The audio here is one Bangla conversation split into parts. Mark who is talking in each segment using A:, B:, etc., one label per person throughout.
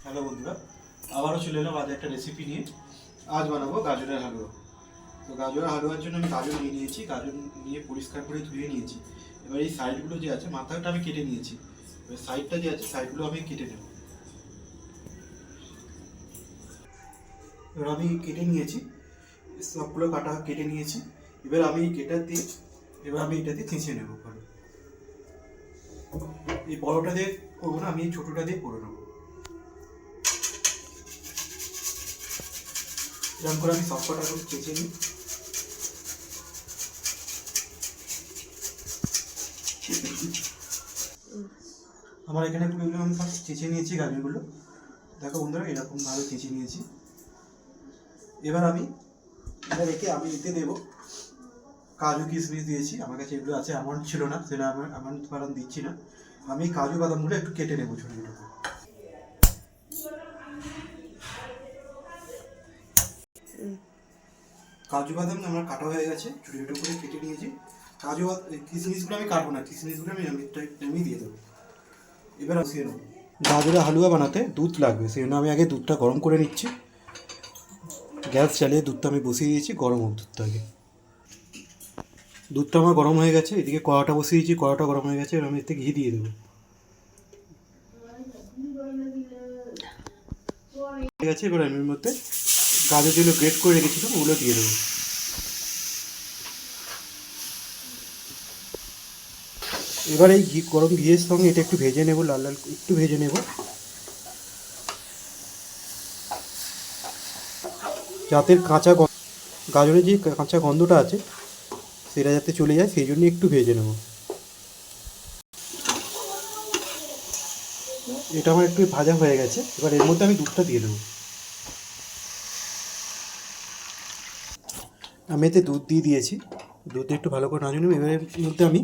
A: হ্যালো বন্ধুরা, আবারও চলে এলাম আজ একটা রেসিপি নিয়ে। আজ বানাবো গাজরের হালুয়া। তো গাজরের হালুয়ার জন্য আমি গাজর নিয়ে নিয়েছি, গাজর নিয়ে পরিষ্কার করে ধুয়ে নিয়েছি। এবার এই সাইডগুলো যে আছে, মাথাটা আমি কেটে নিয়েছি, এবার সাইডটা যে আছে সাইডগুলো আমি কেটে নেব। এবার আমি কেটে নিয়েছি, সবগুলো কাটা কেটে নিয়েছি। এবার আমি এটা দিয়ে চেঁচে নেবো ভালো। এই বড়টা দিয়ে করবো না, আমি এই ছোটোটা দিয়ে করে নেবো। এরকম করে আমি সব কটা চেঁচে নিই। আমার এখানে পুরোগুলো আমি ফার্স্ট চেঁচে নিয়েছি গাজরগুলো। দেখো বন্ধুরা, এরকম ভাবে চেঁচে নিয়েছি। এবার এটা রেখে আমি এতে দেবো কাজু কিশমিশ দিয়েছি, আমার কাছে এগুলো আছে, আমন্ড ছিল না, সেটা আমন্ড বাদাম দিচ্ছি না। আমি কাজু বাদামগুলো একটু কেটে নেবো ছোটো ছোটো করে। কাজু বাদাম আমার কাটা হয়ে গেছে, ছোটো ছোটো করে কেটে নিয়েছি। কিশমিশগুলো আমি কাটবো না, কিশমিশগুলো আমি এমনি দিয়ে দেবো। এবার বসিয়ে নেবো। গাজরের হালুয়া বানাতে দুধ লাগবে, সেই জন্য আমি আগে দুধটা গরম করে নিচ্ছি। গ্যাস চালিয়ে দুধটা আমি বসিয়ে দিয়েছি, গরম হোক দুধটা আগে। দুধটা আমার গরম হয়ে গেছে, এদিকে কড়াটা বসিয়ে দিয়েছি, কড়াটা গরম হয়ে গেছে। এবার আমি এতে ঘি দিয়ে দেবো। ঠিক আছে, এবার আমি এর মধ্যে গাজর যেগুলো গ্রেট করে রেখেছিলাম ওগুলো দিয়ে দেবো। এবার এই গরম ঘিয়ের সঙ্গে এটা একটু ভেজে নেব, লাল লাল একটু ভেজে নেব, যাতে গাজরের যে কাঁচা গন্ধটা আছে সেটা যাতে চলে যায়, সেই জন্য একটু ভেজে নেব। এটা আমার একটু ভাজা হয়ে গেছে, এবার এর মধ্যে আমি দুধটা দিয়ে দেবো। আমি এতে দুধ দিয়ে দিয়েছি, দুধটা একটু ভালো করে নাড়িয়ে নেব। এবার এর মধ্যে আমি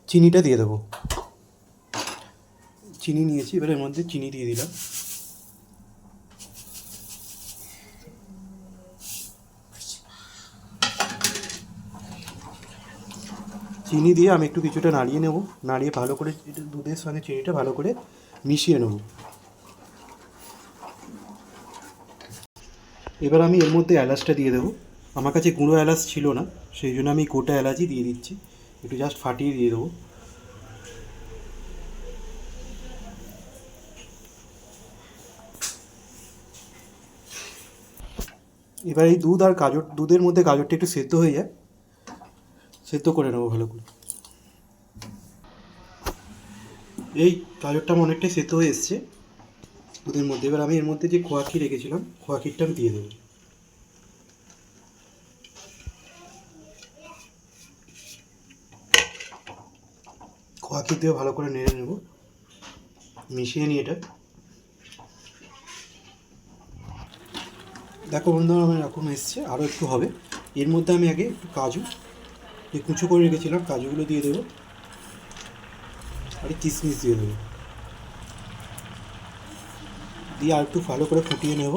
A: চিনিটা দিয়ে দেবো। চিনি নিয়েছি, এবার এর মধ্যে চিনি দিয়ে দিলাম। চিনি দিয়ে আমি একটু কিছুটা নাড়িয়ে নেব, নাড়িয়ে ভালো করে দুধের সঙ্গে চিনিটা ভালো করে মিশিয়ে নেব। এবার আমি এর মধ্যে এলাচটা দিয়ে দেবো। আমার কাছে গুঁড়ো এলাচ ছিল না, সেই জন্য আমি গোটা এলাচই দিয়ে দিচ্ছি, একটু জাস্ট ফাটিয়ে দিয়ে দেবো। এবার এই দুধ আর দুধের মধ্যে গাজরটা একটু সেদ্ধ হয়ে যায়, সেদ্ধ করে নেবো ভালো করে। এই গাজরটা আমার অনেকটাই সেদ্ধ হয়ে এসছে দুধের মধ্যে। এবার আমি এর মধ্যে যে খোয়া ক্ষীর রেখেছিলাম, খোয়া ক্ষীরটা আমি দিয়ে দেবো। খোয়া ক্ষীর দিয়ে ভালো করে নেড়ে নেব, মিশিয়ে নিই এটা। দেখো বন্ধুরা, আমার এরকম এসছে, আরও একটু হবে। এর মধ্যে আমি আগে একটু কাজু যে কুচো করে রেখেছিলাম কাজুগুলো দিয়ে দেবো, আর কিশমিশ দিয়ে দেবো, দিয়ে আর একটু ভালো করে ফুটিয়ে নেব।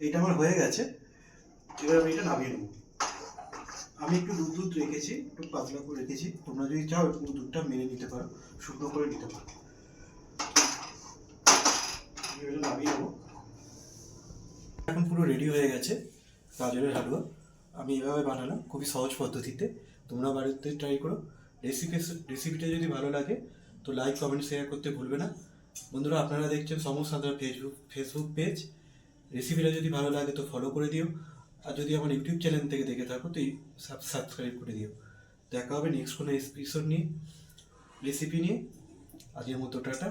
A: এইটা আমার হয়ে গেছে, এবার আমি এটা নামিয়ে নেব। আমি একটু দুধ রেখেছি, একটু পাতলা করে রেখেছি, তোমরা যদি চাও একটু দুধটা মেরে নিতে পারো, শুকনো করে নিতে পারো। এটা নামিয়ে নেবো। এখন পুরো রেডি হয়ে গেছে গাজরের হালুয়া। আমি এভাবে বানালাম খুবই সহজ পদ্ধতিতে, তোমরা বাড়িতে ট্রাই করো। রেসিপিটা যদি ভালো লাগে তো লাইক কমেন্ট শেয়ার করতে ভুলবে না। বন্ধুরা, আপনারা দেখছেন সমসাদা ফেসবুক পেজ। রেসিপিটা যদি ভালো লাগে তো ফলো করে দিও, আর যদি আমার ইউটিউব চ্যানেল থেকে দেখে থাকো তো সাবস্ক্রাইব করে দিও। দেখা হবে নেক্সট কোনো এপিসোড নিয়ে, রেসিপি নিয়ে। আজকের মতো টাটা।